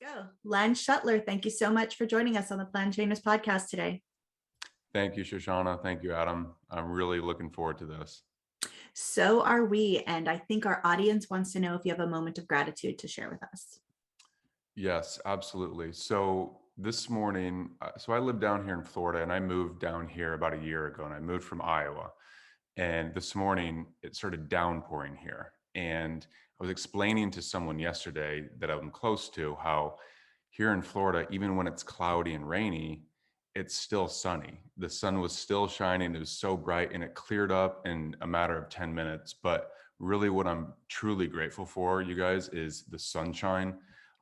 Go. Lance Schuttler, thank you so much for joining us on the Plan Trainers podcast today. Thank you, Shoshana. Thank you, Adam. I'm really looking forward to this. So are we. And I think our audience wants to know if you have a moment of gratitude to share with us. Yes, absolutely. So this morning, I live down here in Florida and I moved down here about a year ago and I moved from Iowa. And this morning it started downpouring here. And I was explaining to someone yesterday that I'm close to how here in Florida, even when it's cloudy and rainy, it's still sunny. The sun was still shining. It was so bright and it cleared up in a matter of 10 minutes. But really what I'm truly grateful for, you guys, is the sunshine.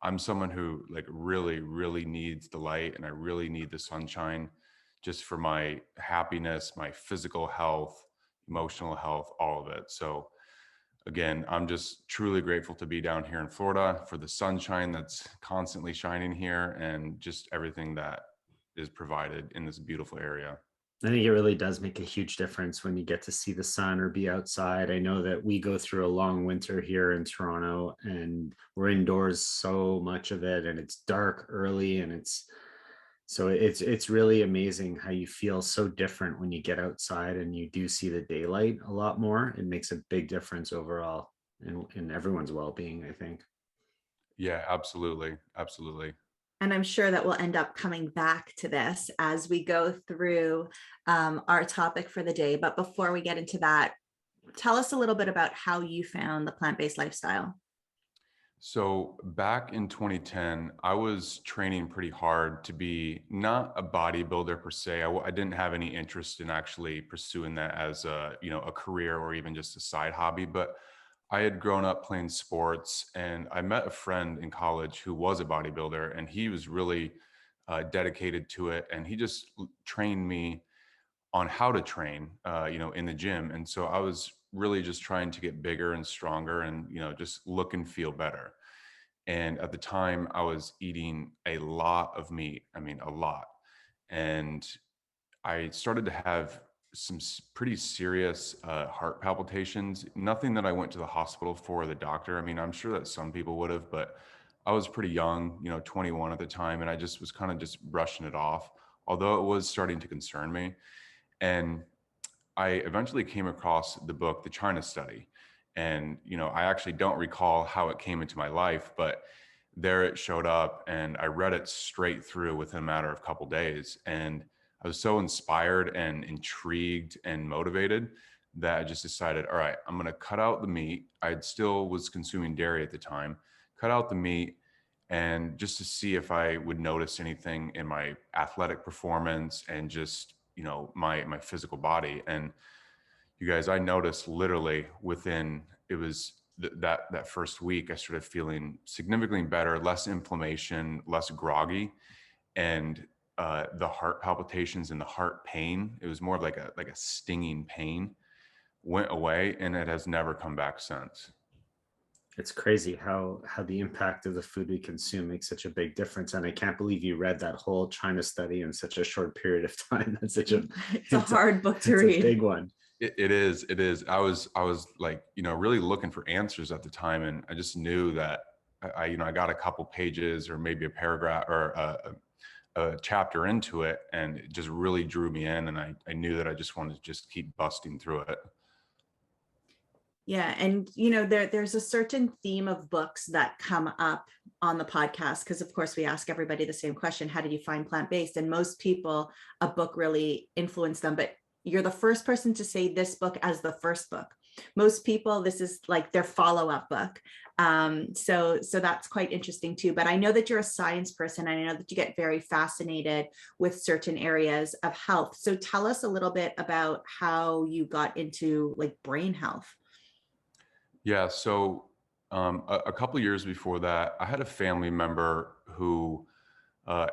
I'm someone who really needs the light and I really need the sunshine just for my happiness, my physical health, emotional health, all of it. So again, I'm just truly grateful to be down here in Florida for the sunshine that's constantly shining here and just everything that is provided in this beautiful area. I think it really does make a huge difference when you get to see the sun or be outside. I know that we go through a long winter here in Toronto and we're indoors so much of it, and it's dark early, and it's really amazing how you feel so different when you get outside and you do see the daylight a lot more. It makes a big difference overall in everyone's well-being, I think. Yeah, absolutely. Absolutely. And I'm sure that we'll end up coming back to this as we go through our topic for the day. But before we get into that, tell us a little bit about how you found the plant-based lifestyle. So back in 2010, I was training pretty hard to be not a bodybuilder per se. I didn't have any interest in actually pursuing that as a career or even just a side hobby. But I had grown up playing sports, and I met a friend in college who was a bodybuilder, and he was really dedicated to it. And he just trained me on how to train, in the gym. And so I was really just trying to get bigger and stronger and, just look and feel better. And at the time I was eating a lot of meat. I mean, a lot. And I started to have some pretty serious heart palpitations. Nothing that I went to the hospital for, or the doctor. I mean, I'm sure that some people would have, but I was pretty young, 21 at the time. And I just was kind of just brushing it off, although it was starting to concern me. And I eventually came across the book, The China Study. And, I actually don't recall how it came into my life, but there it showed up and I read it straight through within a matter of a couple days. And I was so inspired and intrigued and motivated that I just decided, all right, I'm going to cut out the meat. I still was consuming dairy at the time, cut out the meat, and just to see if I would notice anything in my athletic performance and just my physical body. And you guys, I noticed literally within that first week, I started feeling significantly better, less inflammation, less groggy, and the heart palpitations and the heart pain, it was more of like a stinging pain, went away, and it has never come back since. It's crazy how the impact of the food we consume makes such a big difference. And I can't believe you read that whole China study in such a short period of time. That's such it's a hard book to read. A big one. It is. I was like, really looking for answers at the time. And I just knew that I got a couple pages or maybe a paragraph or a chapter into it, and it just really drew me in. And I knew that I just wanted to just keep busting through it. Yeah. And, there's a certain theme of books that come up on the podcast, because of course we ask everybody the same question: how did you find plant-based? And most people, a book really influenced them, but you're the first person to say this book as the first book. Most people, this is like their follow-up book. So that's quite interesting too. But I know that you're a science person. I know that you get very fascinated with certain areas of health. So tell us a little bit about how you got into like brain health. Yeah. So a couple of years before that, I had a family member who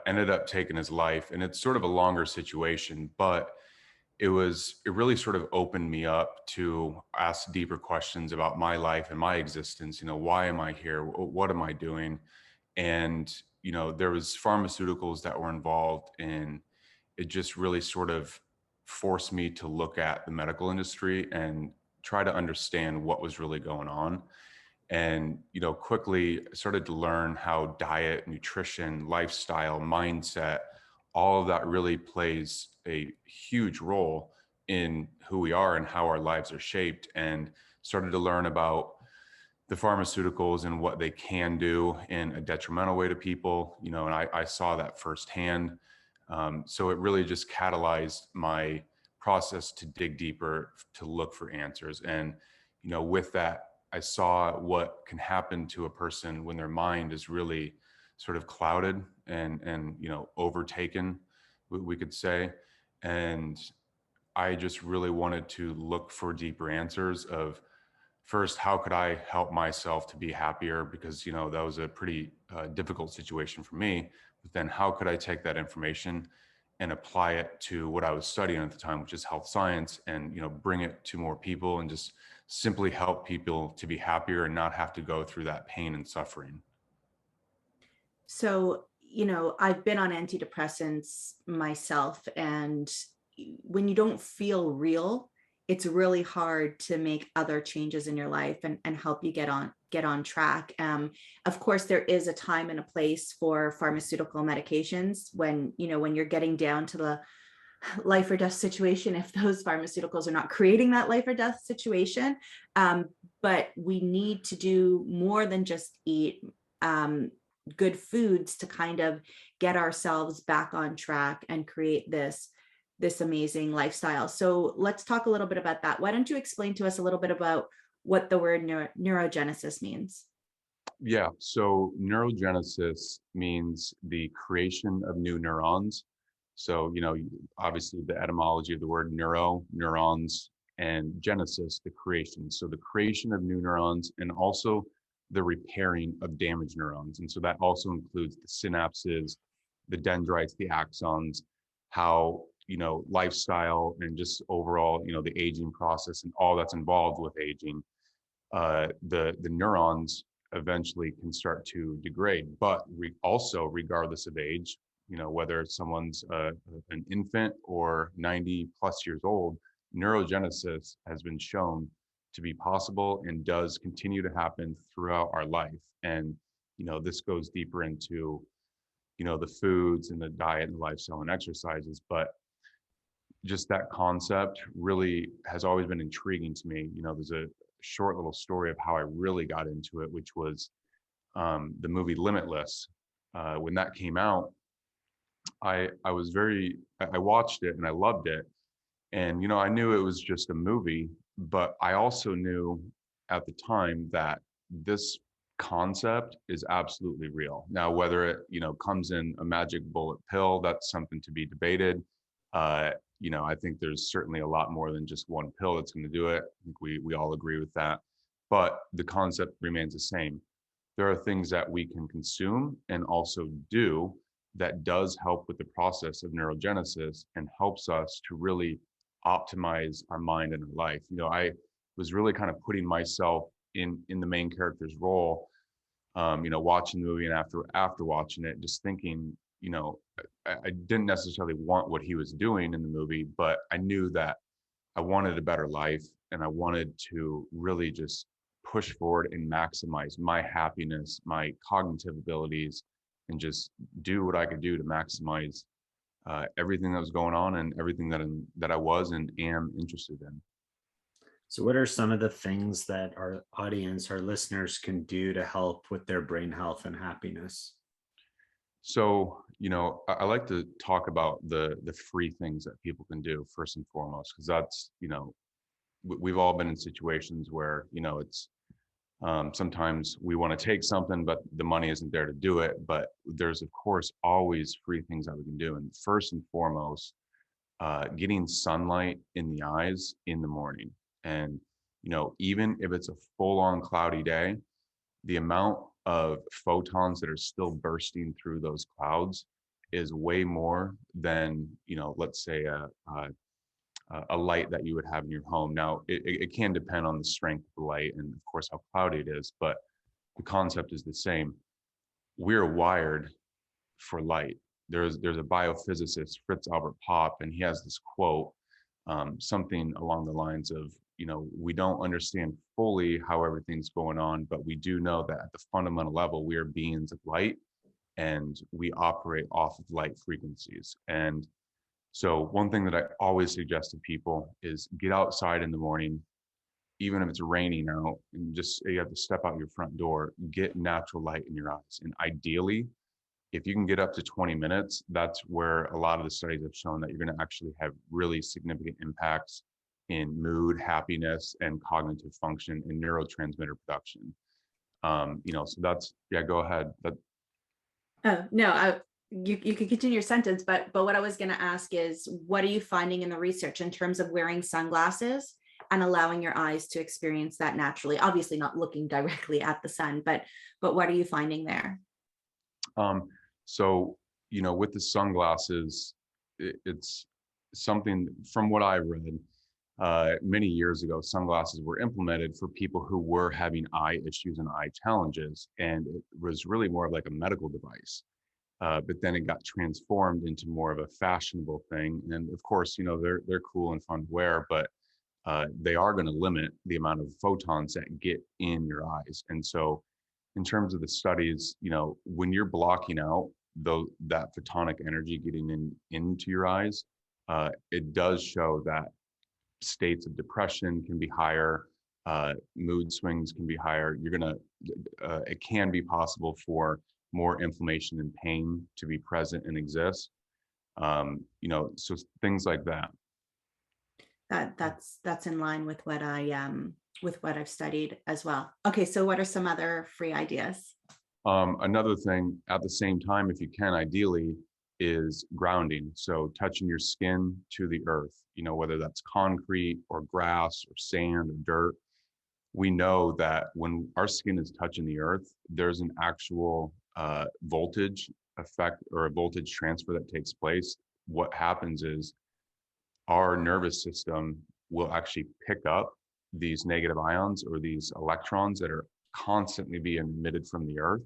ended up taking his life, and it's sort of a longer situation, but it really sort of opened me up to ask deeper questions about my life and my existence. Why am I here? What am I doing? And, there was pharmaceuticals that were involved, and it just really sort of forced me to look at the medical industry and try to understand what was really going on. And, quickly started to learn how diet, nutrition, lifestyle, mindset, all of that really plays a huge role in who we are and how our lives are shaped, and started to learn about the pharmaceuticals and what they can do in a detrimental way to people, and I saw that firsthand. So it really just catalyzed my process to dig deeper, to look for answers. And, with that, I saw what can happen to a person when their mind is really sort of clouded and overtaken, we could say. And I just really wanted to look for deeper answers of, first, how could I help myself to be happier? Because, that was a pretty difficult situation for me. But then how could I take that information and apply it to what I was studying at the time, which is health science, and, bring it to more people and just simply help people to be happier and not have to go through that pain and suffering. So, I've been on antidepressants myself, and when you don't feel real, it's really hard to make other changes in your life and help you get on track. Of course, there is a time and a place for pharmaceutical medications when you're getting down to the life or death situation, if those pharmaceuticals are not creating that life or death situation. But we need to do more than just eat good foods to kind of get ourselves back on track and create this amazing lifestyle. So let's talk a little bit about that. Why don't you explain to us a little bit about what the word neurogenesis means? Yeah. So neurogenesis means the creation of new neurons. So, obviously the etymology of the word neurons, and genesis, the creation. So the creation of new neurons, and also the repairing of damaged neurons. And so that also includes the synapses, the dendrites, the axons, how, lifestyle and just overall, the aging process and all that's involved with aging. The neurons eventually can start to degrade, but also regardless of age, whether someone's an infant or 90 plus years old, neurogenesis has been shown to be possible and does continue to happen throughout our life. And, this goes deeper into, the foods and the diet and lifestyle and exercises, but just that concept really has always been intriguing to me. There's a short little story of how I really got into it, which was the movie Limitless. When that came out, I watched it and I loved it. And, I knew it was just a movie, but I also knew at the time that this concept is absolutely real. Now, whether it, comes in a magic bullet pill, that's something to be debated. Uh, I think there's certainly a lot more than just one pill that's going to do it. I think we all agree with that. But the concept remains the same. There are things that we can consume and also do that does help with the process of neurogenesis and helps us to really optimize our mind and our life. I was really kind of putting myself in the main character's role, watching the movie, and after watching it, just thinking, I didn't necessarily want what he was doing in the movie, but I knew that I wanted a better life, and I wanted to really just push forward and maximize my happiness, my cognitive abilities, and just do what I could do to maximize everything that was going on and everything that I was and am interested in. So, what are some of the things that our audience, our listeners can do to help with their brain health and happiness? So, I like to talk about the free things that people can do first and foremost, because that's, we've all been in situations where, it's sometimes we want to take something, but the money isn't there to do it. But there's, of course, always free things that we can do. And first and foremost, getting sunlight in the eyes in the morning. And, even if it's a full on cloudy day, the amount of photons that are still bursting through those clouds is way more than, let's say a light that you would have in your home. Now, it can depend on the strength of the light and, of course, how cloudy it is, but the concept is the same. We're wired for light. There's a biophysicist, Fritz Albert Popp, and he has this quote, something along the lines of, we don't understand fully how everything's going on, but we do know that at the fundamental level, we are beings of light and we operate off of light frequencies. And so one thing that I always suggest to people is get outside in the morning, even if it's raining out, and just you have to step out your front door, get natural light in your eyes. And ideally, if you can get up to 20 minutes, that's where a lot of the studies have shown that you're going to actually have really significant impacts in mood, happiness, and cognitive function and neurotransmitter production. So that's, yeah, go ahead. Oh, no, you could continue your sentence, but what I was going to ask is, what are you finding in the research in terms of wearing sunglasses and allowing your eyes to experience that naturally? Obviously not looking directly at the sun, but what are you finding there? So, with the sunglasses, it's something from what I read many years ago, sunglasses were implemented for people who were having eye issues and eye challenges. And it was really more of like a medical device. But then it got transformed into more of a fashionable thing. And of course, they're cool and fun to wear, but they are going to limit the amount of photons that get in your eyes. And so in terms of the studies, when you're blocking out that photonic energy getting into your eyes, it does show that states of depression can be higher, mood swings can be higher. It can be possible for more inflammation and pain to be present and exist. So things like that. That's in line with what I've studied as well. Okay, so what are some other free ideas? Another thing at the same time, if you can, ideally, is grounding. So touching your skin to the earth, whether that's concrete or grass or sand or dirt. We know that when our skin is touching the earth, there's an actual voltage effect or a voltage transfer that takes place. What happens is our nervous system will actually pick up these negative ions or these electrons that are constantly being emitted from the earth.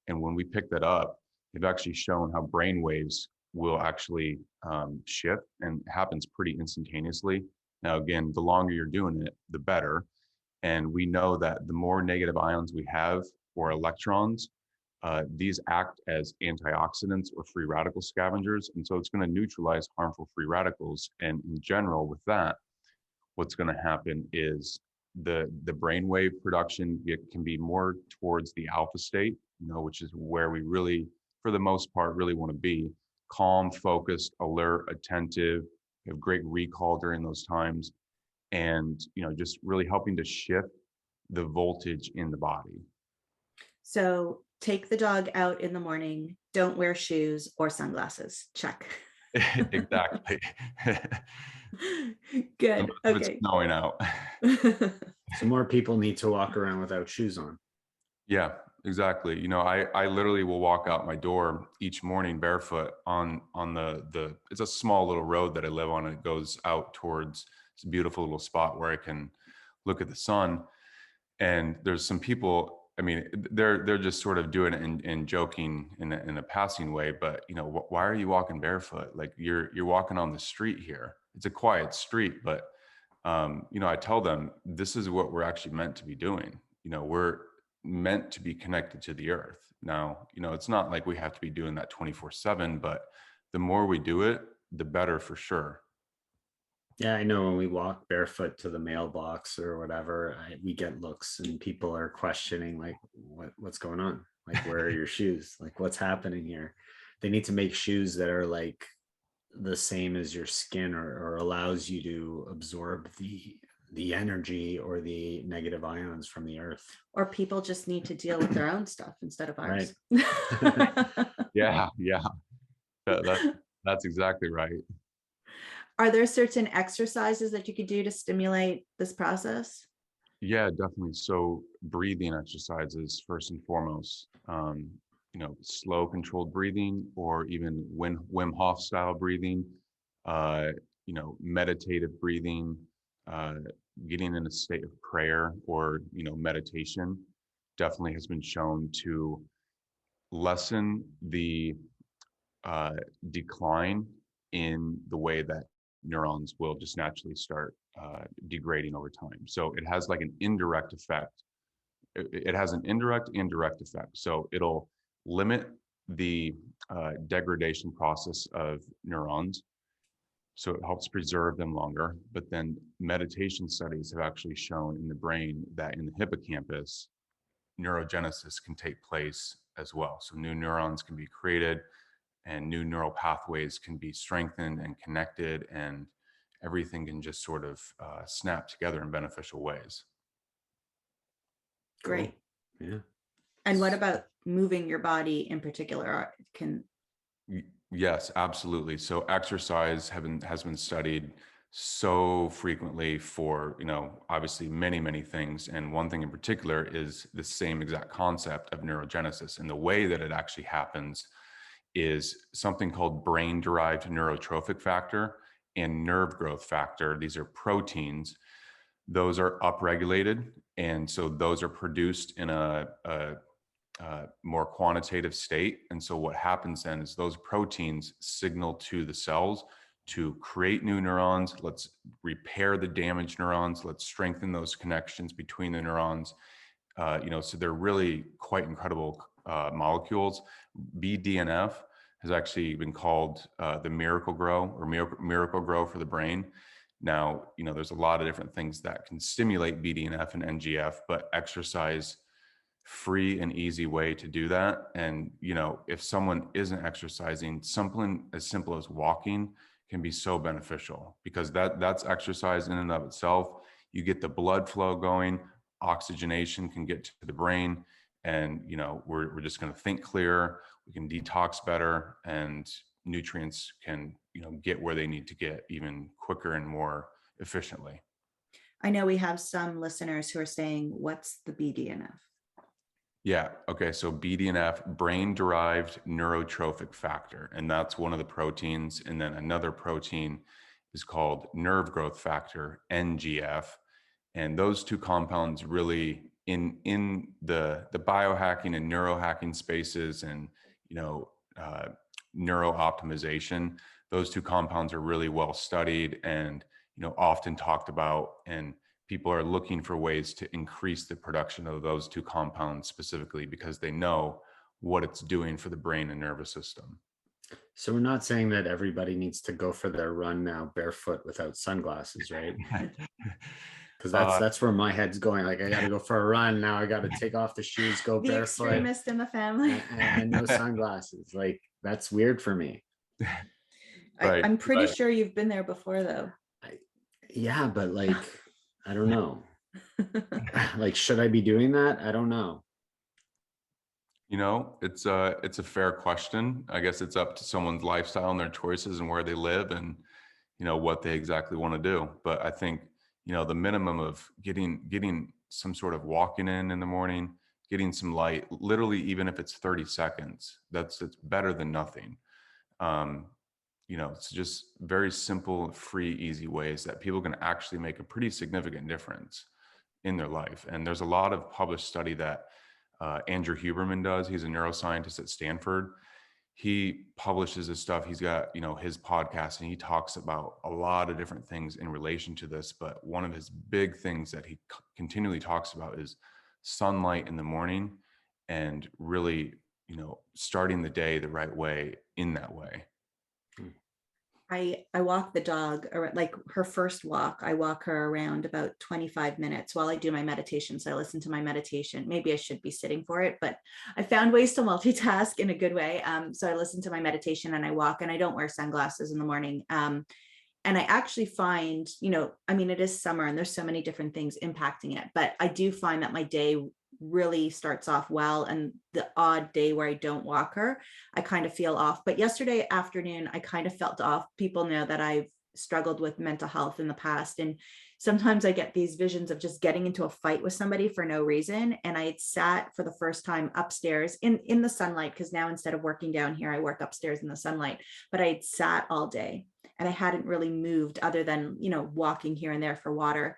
And when we pick that up, they've actually shown how brain waves will actually shift, and it happens pretty instantaneously. Now, again, the longer you're doing it, the better. And we know that the more negative ions we have or electrons, these act as antioxidants or free radical scavengers. And so it's going to neutralize harmful free radicals. And in general, with that, what's going to happen is the brainwave production can be more towards the alpha state, which is where we really, for the most part, really want to be calm, focused, alert, attentive, have great recall during those times, and just really helping to shift the voltage in the body. So take the dog out in the morning, don't wear shoes or sunglasses. Check. Exactly. Good. Okay. It's snowing out. So more people need to walk around without shoes on. Yeah, exactly. I literally will walk out my door each morning barefoot on the it's a small little road that I live on. It goes out towards this beautiful little spot where I can look at the sun. And there's some people, I mean, they're just sort of doing it and joking in a passing way, but why are you walking barefoot? Like you're walking on the street here. It's a quiet street, but I tell them this is what we're actually meant to be doing. We're meant to be connected to the earth. Now, it's not like we have to be doing that 24/7, but the more we do it, the better for sure. Yeah, I know when we walk barefoot to the mailbox or whatever, we get looks and people are questioning like, what's going on? Like, where are your shoes? Like, what's happening here? They need to make shoes that are like the same as your skin or allows you to absorb the energy or the negative ions from the earth. Or people just need to deal with their own stuff instead of ours. Right. Yeah. That's exactly right. Are there certain exercises that you could do to stimulate this process? Yeah, definitely. So breathing exercises first and foremost, slow controlled breathing, or even Wim Hof style breathing, meditative breathing, getting in a state of prayer or, meditation definitely has been shown to lessen the decline in the way that neurons will just naturally start degrading over time. So it has like an indirect effect. It has an indirect and direct effect. So it'll limit the degradation process of neurons. So it helps preserve them longer. But then meditation studies have actually shown in the brain that in the hippocampus, neurogenesis can take place as well. So new neurons can be created and new neural pathways can be strengthened and connected, and everything can just sort of snap together in beneficial ways. Great. Cool. Yeah. And what about moving your body in particular? Yes, absolutely. So exercise has been studied so frequently for, obviously many things. And one thing in particular is the same exact concept of neurogenesis. And the way that it actually happens is something called brain-derived neurotrophic factor and nerve growth factor. These are proteins. Those are upregulated. And so those are produced in a more quantitative state. And so what happens then is those proteins signal to the cells to create new neurons. Let's repair the damaged neurons. Let's strengthen those connections between the neurons. So they're really quite incredible molecules. BDNF has actually been called the miracle grow or miracle grow for the brain. Now, there's a lot of different things that can stimulate BDNF and NGF, but exercise, free and easy way to do that. And, if someone isn't exercising, something as simple as walking can be so beneficial, because that's exercise in and of itself. You get the blood flow going, oxygenation can get to the brain, and, we're just going to think clearer. We can detox better, and nutrients can, get where they need to get even quicker and more efficiently. I know we have some listeners who are saying, what's the BDNF? Yeah. Okay. So BDNF, brain-derived neurotrophic factor, and that's one of the proteins. And then another protein is called nerve growth factor, NGF. And those two compounds really in the biohacking and neurohacking spaces and, neurooptimization, those two compounds are really well studied and, often talked about, and people are looking for ways to increase the production of those two compounds specifically because they know what it's doing for the brain and nervous system. So we're not saying that everybody needs to go for their run now barefoot without sunglasses, right? Because that's where my head's going. Like, I got to go for a run now. I got to take off the shoes, go The barefoot. extremist in the family. and no sunglasses. Like, that's weird for me. Right, I'm pretty right. sure you've been there before, though. Yeah, but like, I don't know. Like, should I be doing that? I don't know. It's a fair question. I guess it's up to someone's lifestyle and their choices and where they live and, what they exactly want to do. But I think, the minimum of getting some sort of walking in the morning, getting some light, literally, even if it's 30 seconds, it's better than nothing. It's just very simple, free, easy ways that people can actually make a pretty significant difference in their life. And there's a lot of published study that Andrew Huberman does. He's a neuroscientist at Stanford. He publishes his stuff. He's got, his podcast, and he talks about a lot of different things in relation to this. But one of his big things that he continually talks about is sunlight in the morning and really, starting the day the right way in that way. I walk the dog, or like her first walk, I walk her around about 25 minutes while I do my meditation. So I listen to my meditation. Maybe I should be sitting for it, but I found ways to multitask in a good way. So I listen to my meditation and I walk, and I don't wear sunglasses in the morning. And I actually find, it is summer and there's so many different things impacting it, but I do find that my day really starts off well, and the odd day where I don't walk her, I kind of feel off. But yesterday afternoon, I kind of felt off. People know that I've struggled with mental health in the past, and sometimes I get these visions of just getting into a fight with somebody for no reason. And I had sat for the first time upstairs in the sunlight, because now instead of working down here, I work upstairs in the sunlight. But I had sat all day and I hadn't really moved other than, walking here and there for water.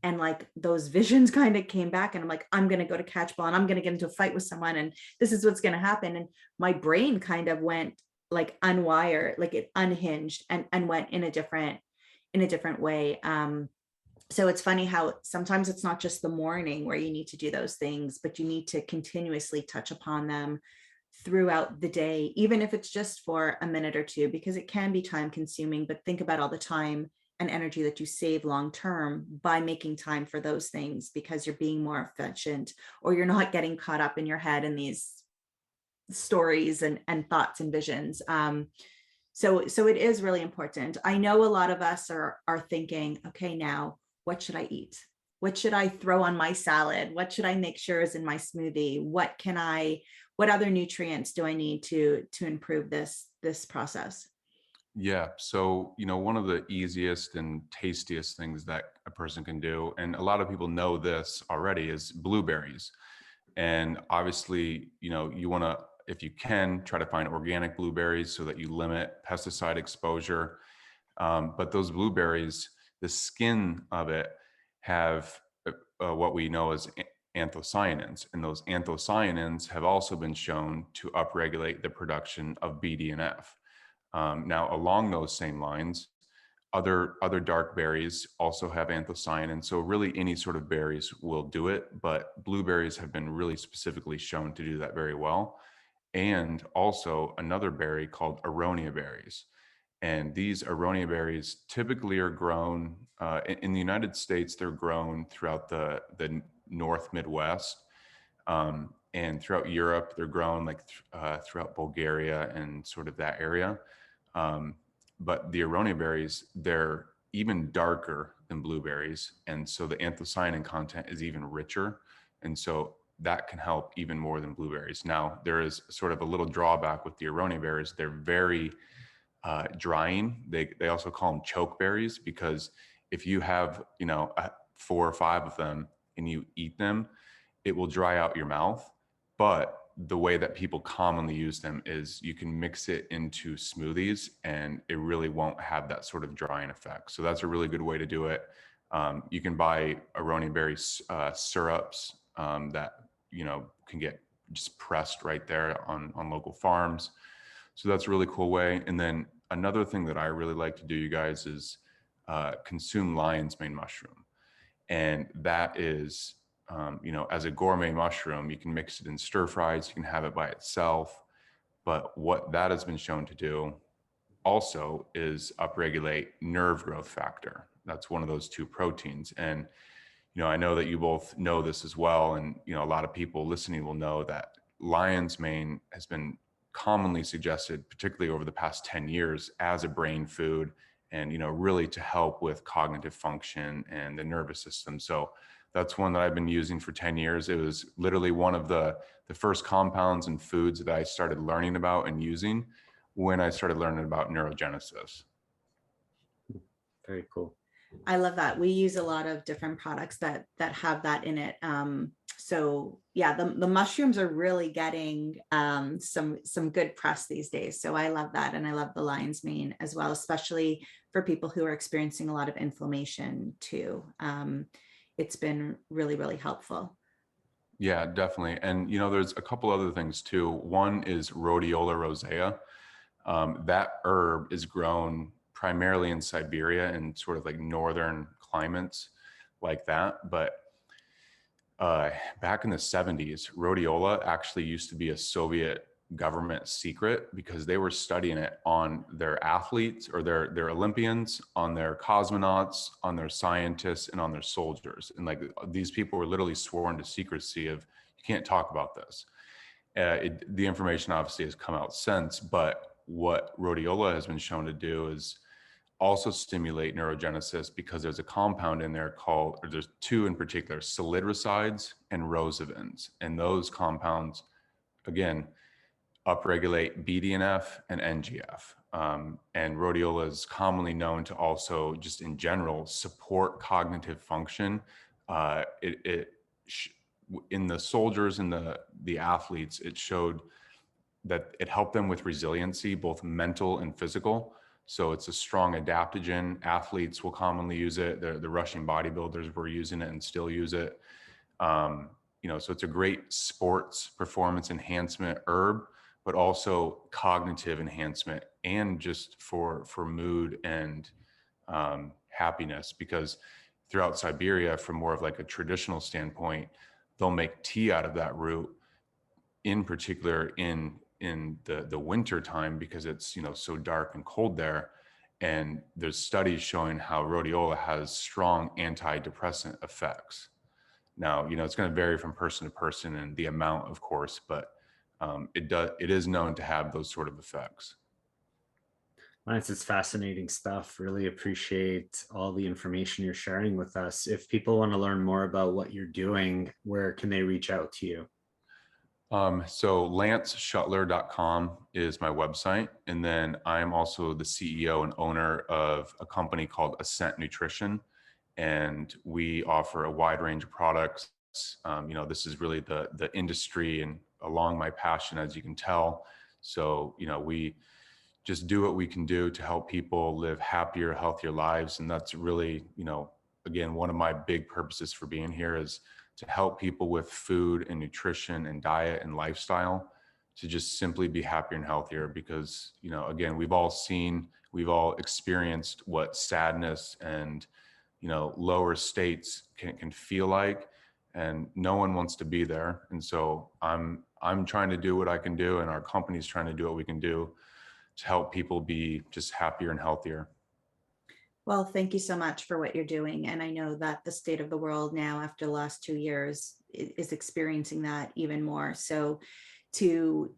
And like those visions kind of came back, and I'm like, I'm going to go to catch ball and I'm going to get into a fight with someone, and this is what's going to happen. And my brain kind of went like unwired, like it unhinged and went in a different way. So it's funny how sometimes it's not just the morning where you need to do those things, but you need to continuously touch upon them throughout the day, even if it's just for a minute or two, because it can be time consuming. But think about all the time and energy that you save long term by making time for those things, because you're being more efficient, or you're not getting caught up in your head in these stories and thoughts and visions. So it is really important. I know a lot of us are thinking, okay, now what should I eat? What should I throw on my salad? What should I make sure is in my smoothie? What other nutrients do I need to improve this process? Yeah. So, one of the easiest and tastiest things that a person can do, and a lot of people know this already, is blueberries. And obviously, you want to, if you can, try to find organic blueberries so that you limit pesticide exposure. But those blueberries, the skin of it have what we know as anthocyanins. And those anthocyanins have also been shown to upregulate the production of BDNF. Now, along those same lines, other dark berries also have anthocyanins. So really any sort of berries will do it, but blueberries have been really specifically shown to do that very well. And also another berry called aronia berries. And these aronia berries typically are grown in the United States. They're grown throughout the North Midwest, and throughout Europe. They're grown like throughout Bulgaria and sort of that area. But the aronia berries, they're even darker than blueberries. And so the anthocyanin content is even richer. And so that can help even more than blueberries. Now, there is sort of a little drawback with the aronia berries. They're very drying. They also call them choke berries, because if you have, 4 or 5 of them and you eat them, it will dry out your mouth. But the way that people commonly use them is you can mix it into smoothies and it really won't have that sort of drying effect. So that's a really good way to do it. You can buy aronia berry syrups that, can get just pressed right there on local farms. So that's a really cool way. And then another thing that I really like to do, you guys, is consume lion's mane mushroom. And that is, as a gourmet mushroom, you can mix it in stir fries, you can have it by itself. But what that has been shown to do also is upregulate nerve growth factor. That's one of those 2 proteins. And, I know that you both know this as well. And, a lot of people listening will know that lion's mane has been commonly suggested, particularly over the past 10 years, as a brain food, and really to help with cognitive function and the nervous system. So that's one that I've been using for 10 years. It was literally one of the first compounds and foods that I started learning about and using when I started learning about neurogenesis. Very cool. I love that. We use a lot of different products that have that in it. So yeah, the mushrooms are really getting some good press these days. So I love that. And I love the lion's mane as well, especially for people who are experiencing a lot of inflammation too. It's been really, really helpful. Yeah, definitely. And, there's a couple other things too. One is rhodiola rosea. That herb is grown primarily in Siberia and sort of like northern climates like that. But back in the 70s, rhodiola actually used to be a Soviet government secret, because they were studying it on their athletes or their Olympians, on their cosmonauts, on their scientists, and on their soldiers. And like these people were literally sworn to secrecy of, you can't talk about this. The information obviously has come out since, but what rhodiola has been shown to do is also stimulate neurogenesis, because there's a compound in there called, or there's 2 in particular, salidrosides and rosavins. And those compounds, again, upregulate BDNF and NGF. And rhodiola is commonly known to also, just in general, support cognitive function. In the soldiers and the athletes, it showed that it helped them with resiliency, both mental and physical. So it's a strong adaptogen. Athletes will commonly use it. The Russian bodybuilders were using it and still use it. So it's a great sports performance enhancement herb, but also cognitive enhancement and just for mood and happiness. Because throughout Siberia, from more of like a traditional standpoint, they'll make tea out of that root, in particular in the winter time, because it's, so dark and cold there. And there's studies showing how rhodiola has strong antidepressant effects. Now, it's going to vary from person to person and the amount, of course, but it is known to have those sort of effects. Lance, it's fascinating stuff. Really appreciate all the information you're sharing with us. If people want to learn more about what you're doing, where can they reach out to you? So lanceschuttler.com is my website. And then I'm also the CEO and owner of a company called Ascent Nutrition. And we offer a wide range of products. This is really the industry and along my passion, as you can tell. So, we just do what we can do to help people live happier, healthier lives. And that's really, again, one of my big purposes for being here is to help people with food and nutrition and diet and lifestyle to just simply be happier and healthier. Because, again, we've all experienced what sadness and, lower states can feel like, and no one wants to be there. And so I'm trying to do what I can do, and our company's trying to do what we can do to help people be just happier and healthier. Well, thank you so much for what you're doing. And I know that the state of the world now, after the last 2 years, is experiencing that even more. So to,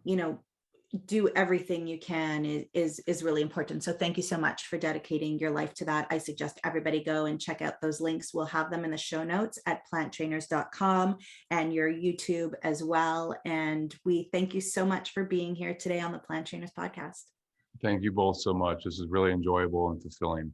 do everything you can is really important. So thank you so much for dedicating your life to that. I suggest everybody go and check out those links. We'll have them in the show notes at planttrainers.com and your YouTube as well. And we thank you so much for being here today on the Plant Trainers podcast. Thank you both so much. This is really enjoyable and fulfilling.